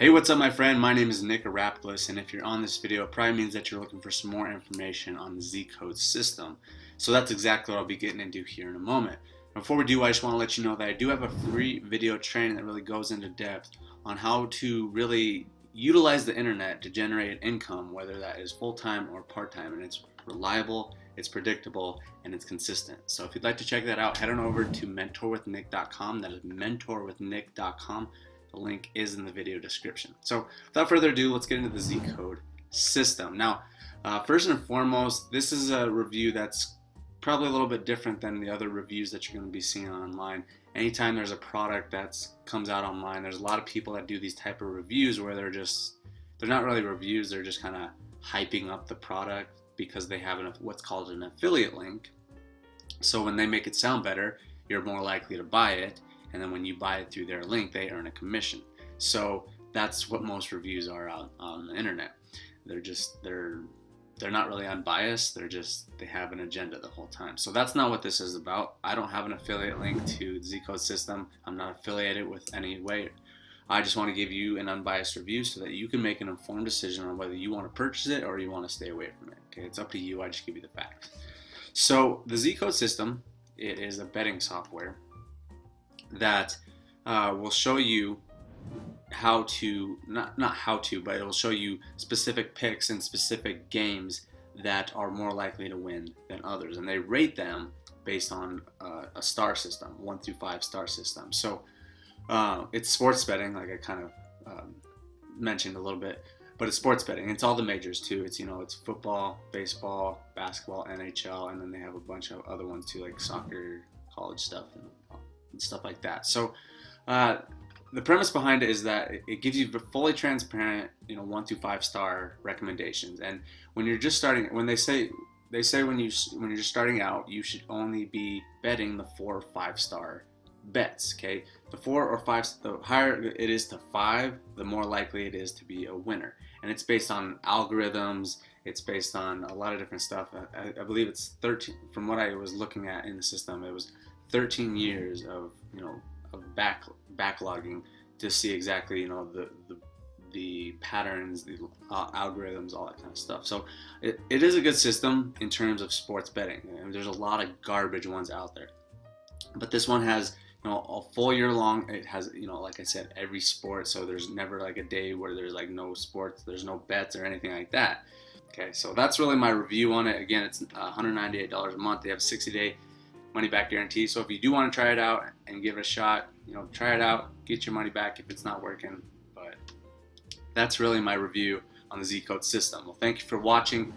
Hey, what's up my friend? My name is Nick Arapolis, and if you're on this video, it probably means that you're looking for some more information on the Zcode system. So that's exactly what I'll be getting into here in a moment. Before we do, I just want to let you know that I do have a free video training that really goes into depth on how to really utilize the internet to generate income, whether that is full-time or part-time, and it's reliable, it's predictable, and it's consistent. So if you'd like to check that out, head on over to mentorwithnick.com. That is mentorwithnick.com. The link is in the video description. So without further ado, let's get into the Zcode system. Now, first and foremost, this is a review that's probably a little bit different than the other reviews that you're going to be seeing online. Anytime there's a product that comes out online, there's a lot of people that do these type of reviews where they're not really reviews, they're just kind of hyping up the product because they have what's called an affiliate link. So when they make it sound better, you're more likely to buy it. And then when you buy it through their link, they earn a commission. So that's what most reviews are out on the internet. They're not really unbiased. They have an agenda the whole time. So that's not what this is about. I don't have an affiliate link to the Zcode system. I'm not affiliated with any way. I just want to give you an unbiased review so that you can make an informed decision on whether you want to purchase it or you want to stay away from it. Okay, it's up to you. I just give you the facts. So the Zcode system, it is a betting software that will show you how to, not how to, but it will show you specific picks in specific games that are more likely to win than others. And they rate them based on a star system, 1 through 5 star system. So it's sports betting, like I kind of mentioned a little bit, but it's sports betting. It's all the majors too. It's, it's football, baseball, basketball, NHL, and then they have a bunch of other ones too, like soccer, college stuff, and stuff like that. So the premise behind it is that it gives you fully transparent, 1 through 5 star recommendations. And when you're just starting, when they say when you're just starting out, you should only be betting the 4 or 5 star bets. Okay, the 4 or 5, the higher it is to 5, the more likely it is to be a winner. And it's based on algorithms. It's based on a lot of different stuff. I believe it's 13. From what I was looking at in the system, it was 13 years of backlogging to see exactly the patterns, the algorithms, all that kind of stuff. So it is a good system in terms of sports betting. There's a lot of garbage ones out there, but this one has a full year long. It has like I said, every sport. So there's never like a day where there's like no sports, there's no bets or anything like that. Okay, so that's really my review on it. Again, it's $198 a month. They have a 60-day money back guarantee. So if you do want to try it out and give it a shot, try it out, get your money back if it's not working. But that's really my review on the Zcode system. Well, thank you for watching.